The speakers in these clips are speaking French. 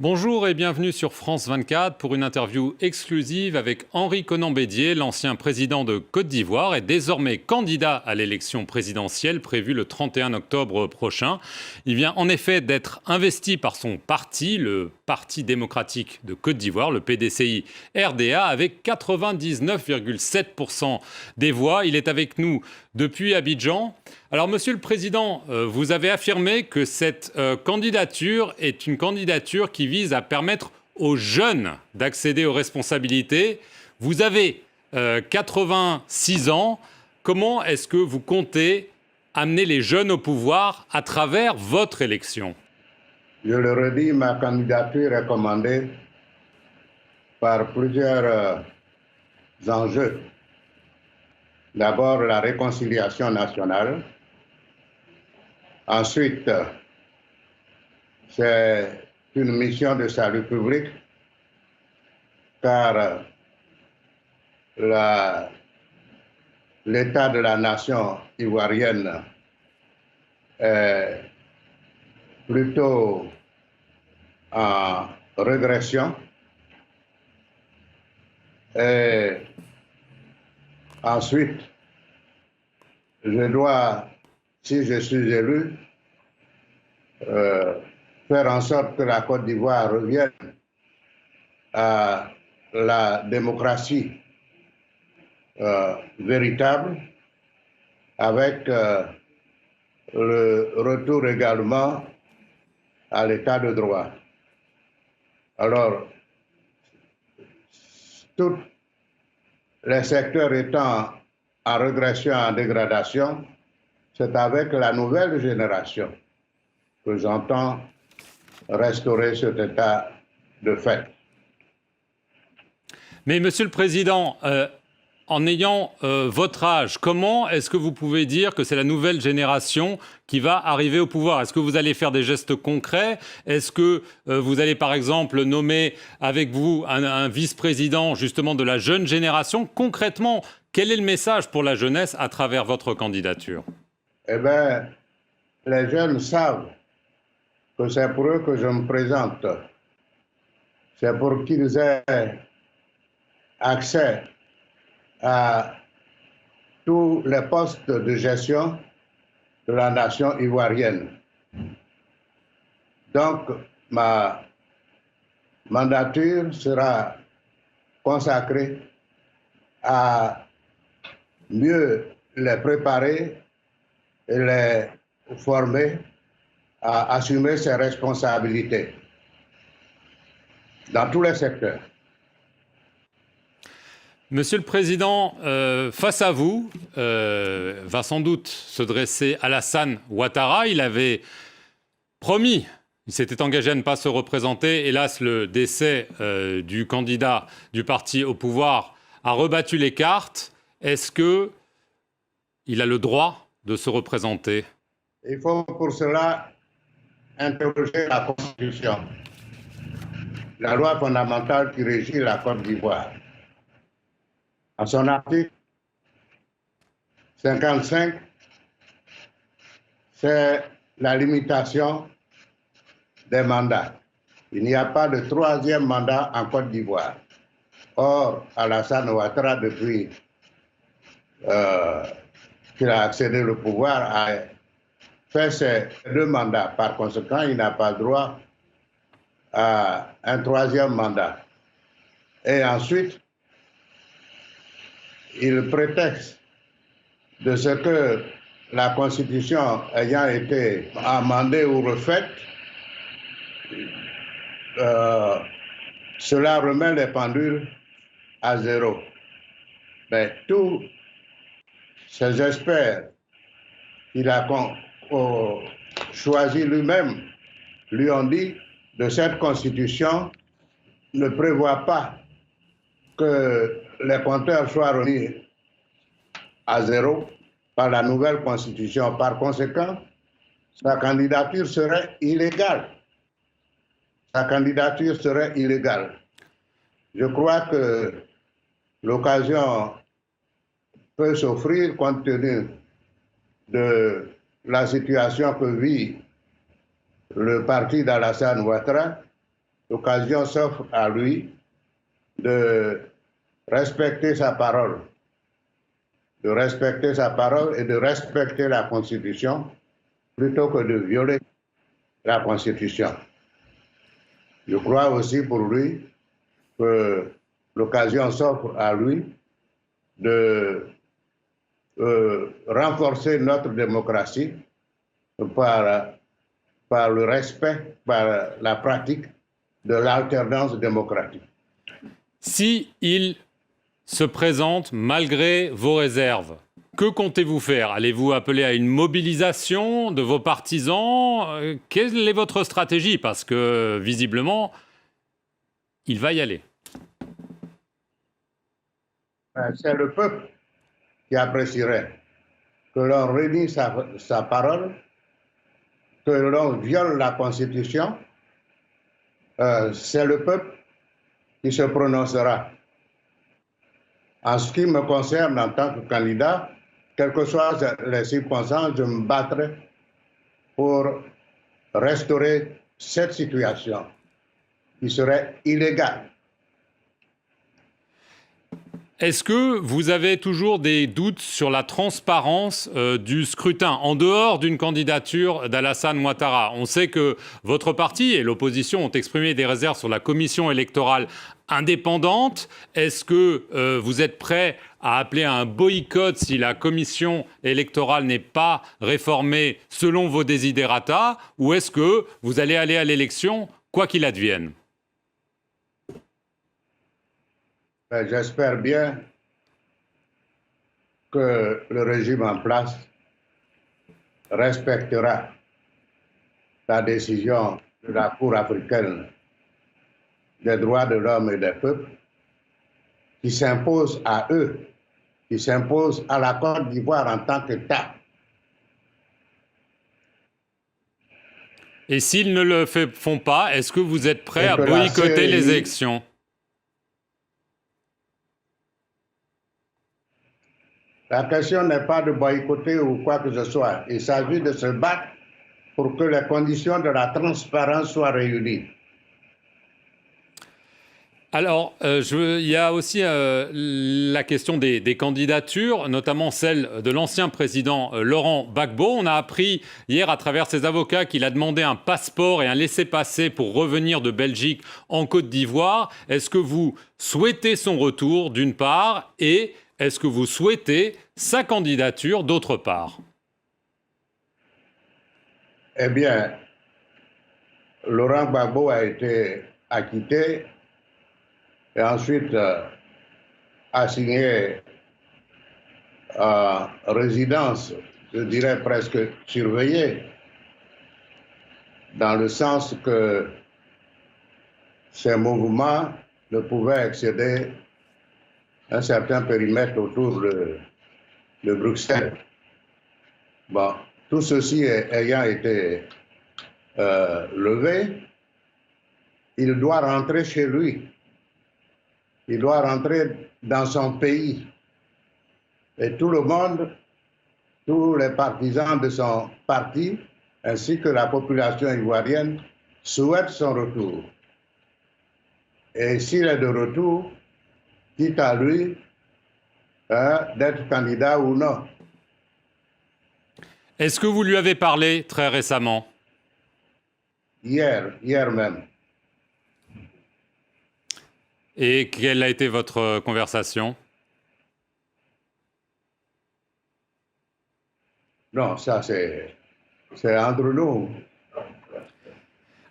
Bonjour et bienvenue sur France 24 pour une interview exclusive avec Henri Konan Bédier, l'ancien président de Côte d'Ivoire et désormais candidat à l'élection présidentielle prévue le 31 octobre prochain. Il vient en effet d'être investi par son parti, le Parti démocratique de Côte d'Ivoire, le PDCI-RDA, avec 99,7% des voix. Il est avec nous depuis Abidjan. Alors, Monsieur le Président, vous avez affirmé que cette candidature est une candidature qui vise à permettre aux jeunes d'accéder aux responsabilités. Vous avez 86 ans. Comment est-ce que vous comptez amener les jeunes au pouvoir à travers votre élection? Je le redis, ma candidature est commandée par plusieurs enjeux. D'abord, la réconciliation nationale. Ensuite, c'est une mission de salut public, car l'état de la nation ivoirienne est plutôt en régression. Et ensuite, je dois, si je suis élu, faire en sorte que la Côte d'Ivoire revienne à la démocratie véritable, avec le retour également à l'état de droit. Alors, tous les secteurs étant en régression, en dégradation, c'est avec la nouvelle génération que j'entends restaurer cet état de fait. Mais Monsieur le Président, en ayant votre âge, comment est-ce que vous pouvez dire que c'est la nouvelle génération qui va arriver au pouvoir? Est-ce que vous allez faire des gestes concrets? Est-ce que vous allez par exemple nommer avec vous un vice-président justement de la jeune génération? Concrètement, quel est le message pour la jeunesse à travers votre candidature? Eh bien, les jeunes savent que c'est pour eux que je me présente. C'est pour qu'ils aient accès à tous les postes de gestion de la nation ivoirienne. Donc, ma mandature sera consacrée à mieux les préparer et les former à assumer ses responsabilités dans tous les secteurs. Monsieur le Président, face à vous, va sans doute se dresser Alassane Ouattara. Il avait promis, il s'était engagé à ne pas se représenter. Hélas, le décès du candidat du parti au pouvoir a rebattu les cartes. Est-ce qu'il a le droit de se représenter? Il faut pour cela interroger la Constitution, la loi fondamentale qui régit la Côte d'Ivoire. En son article 55, c'est la limitation des mandats. Il n'y a pas de troisième mandat en Côte d'Ivoire. Or, Alassane Ouattara, depuis qu'il a accédé au pouvoir, a fait ses 2 mandats. Par conséquent, il n'a pas droit à un troisième mandat. Et ensuite, il prétexte de ce que la Constitution ayant été amendée ou refaite, cela remet les pendules à zéro. Mais tous ces experts qu'il a choisi lui-même lui ont dit que cette Constitution ne prévoit pas que les compteurs soient remis à zéro par la nouvelle Constitution. Par conséquent, sa candidature serait illégale. Sa candidature serait illégale. Je crois que l'occasion peut s'offrir compte tenu de la situation que vit le parti d'Alassane Ouattara l'occasion s'offre à lui de respecter sa parole, et de respecter la Constitution plutôt que de violer la Constitution. Je crois aussi pour lui que l'occasion s'offre à lui de renforcer notre démocratie par le respect, par la pratique de l'alternance démocratique. Si il se présente malgré vos réserves, que comptez-vous faire? Allez-vous appeler à une mobilisation de vos partisans? Quelle est votre stratégie? Parce que, visiblement, il va y aller. C'est le peuple qui apprécierait que l'on renie sa parole, que l'on viole la Constitution. C'est le peuple qui se prononcera. En ce qui me concerne en tant que candidat, quelles que soient les circonstances, je me battrai pour restaurer cette situation qui serait illégale. Est-ce que vous avez toujours des doutes sur la transparence du scrutin, en dehors d'une candidature d'Alassane Ouattara? On sait que votre parti et l'opposition ont exprimé des réserves sur la commission électorale indépendante. Est-ce que vous êtes prêt à appeler à un boycott si la commission électorale n'est pas réformée selon vos desiderata? Ou est-ce que vous allez aller à l'élection quoi qu'il advienne? J'espère bien que le régime en place respectera la décision de la Cour africaine des droits de l'homme et des peuples qui s'impose à eux, qui s'impose à la Côte d'Ivoire en tant qu'État. Et s'ils ne le font pas, est-ce que vous êtes prêt à boycotter les élections? La question n'est pas de boycotter ou quoi que ce soit. Il s'agit de se battre pour que les conditions de la transparence soient réunies. Alors, il y a aussi la question des candidatures, notamment celle de l'ancien président Laurent Gbagbo. On a appris hier à travers ses avocats qu'il a demandé un passeport et un laissez-passer pour revenir de Belgique en Côte d'Ivoire. Est-ce que vous souhaitez son retour, d'une part, et est-ce que vous souhaitez sa candidature, d'autre part? Eh bien, Laurent Gbagbo a été acquitté et ensuite assigné à résidence, je dirais presque surveillée, dans le sens que ces mouvements ne pouvaient excéder un certain périmètre autour de Bruxelles. Bon, tout ceci ayant été levé, il doit rentrer chez lui. Il doit rentrer dans son pays. Et tout le monde, tous les partisans de son parti, ainsi que la population ivoirienne, souhaitent son retour. Et s'il est de retour, quitte à lui d'être candidat ou non. Est-ce que vous lui avez parlé très récemment? Hier même. Et quelle a été votre conversation? Non, ça c'est entre nous.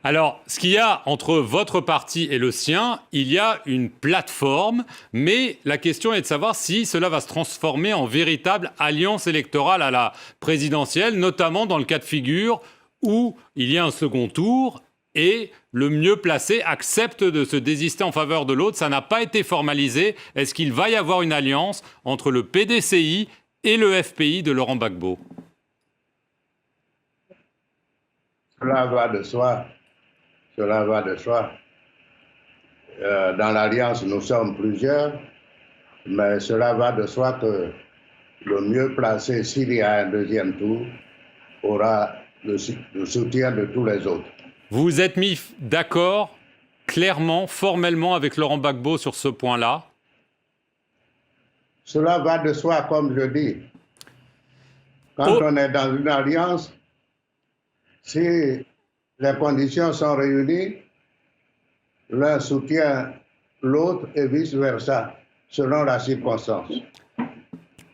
Alors, ce qu'il y a entre votre parti et le sien, il y a une plateforme, mais la question est de savoir si cela va se transformer en véritable alliance électorale à la présidentielle, notamment dans le cas de figure où il y a un second tour et le mieux placé accepte de se désister en faveur de l'autre. Ça n'a pas été formalisé. Est-ce qu'il va y avoir une alliance entre le PDCI et le FPI de Laurent Gbagbo? Cela va de soi. Cela va de soi. Dans l'Alliance, nous sommes plusieurs, mais cela va de soi que le mieux placé, s'il y a un deuxième tour, aura le soutien de tous les autres. Vous vous êtes mis d'accord clairement, formellement avec Laurent Gbagbo sur ce point-là? Cela va de soi, comme je dis. Quand on est dans une alliance, si les conditions sont réunies, l'un soutient l'autre et vice-versa, selon la circonstance.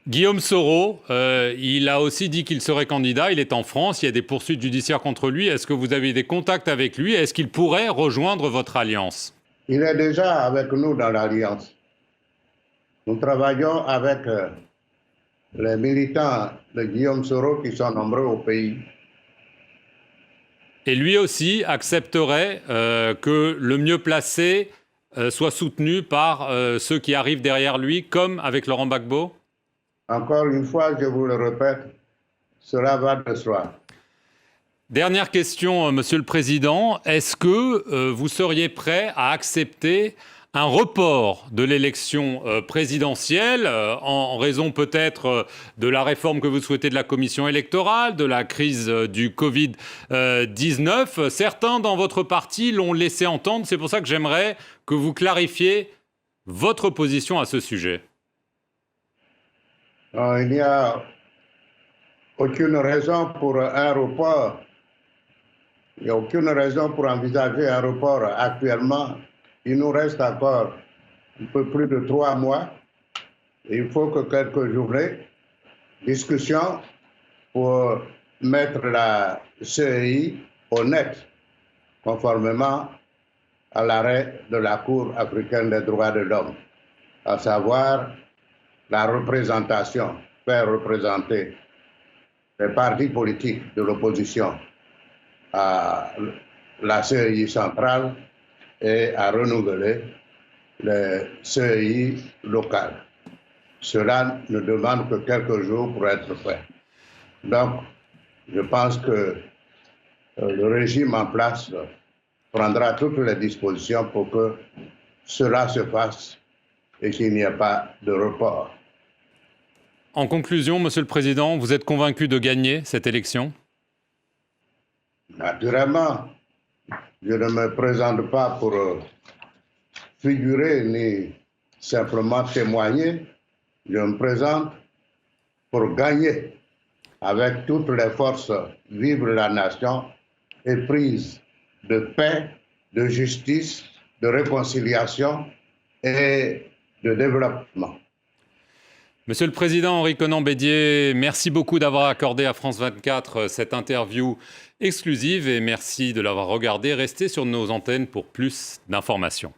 Guillaume Soro, il a aussi dit qu'il serait candidat. Il est en France, il y a des poursuites judiciaires contre lui. Est-ce que vous avez des contacts avec lui? Est-ce qu'il pourrait rejoindre votre alliance? Il est déjà avec nous dans l'alliance. Nous travaillons avec les militants de Guillaume Soro qui sont nombreux au pays. Et lui aussi accepterait que le mieux placé soit soutenu par ceux qui arrivent derrière lui, comme avec Laurent Gbagbo? Encore une fois, je vous le répète, cela va de soi. Dernière question, Monsieur le Président. Est-ce que vous seriez prêt à accepter un report de l'élection présidentielle en raison peut-être de la réforme que vous souhaitez de la commission électorale, de la crise du Covid-19 ? Certains dans votre parti l'ont laissé entendre. C'est pour ça que j'aimerais que vous clarifiez votre position à ce sujet. Il n'y a aucune raison pour un report. Il n'y a aucune raison pour envisager un report actuellement. Il nous reste encore un peu plus de 3 mois. Il faut que quelques journées, discussion pour mettre la CEI au net, conformément à l'arrêt de la Cour africaine des droits de l'homme, à savoir la représentation, faire représenter les partis politiques de l'opposition à la CEI centrale et à renouveler les CEI locales. Cela ne demande que quelques jours pour être fait. Donc, je pense que le régime en place prendra toutes les dispositions pour que cela se fasse et qu'il n'y ait pas de report. En conclusion, Monsieur le Président, vous êtes convaincu de gagner cette élection? Naturellement, je ne me présente pas pour figurer ni simplement témoigner. Je me présente pour gagner avec toutes les forces vive la nation éprise de paix, de justice, de réconciliation et de développement. Monsieur le Président Henri Konan-Bédier, merci beaucoup d'avoir accordé à France 24 cette interview exclusive et merci de l'avoir regardée. Restez sur nos antennes pour plus d'informations.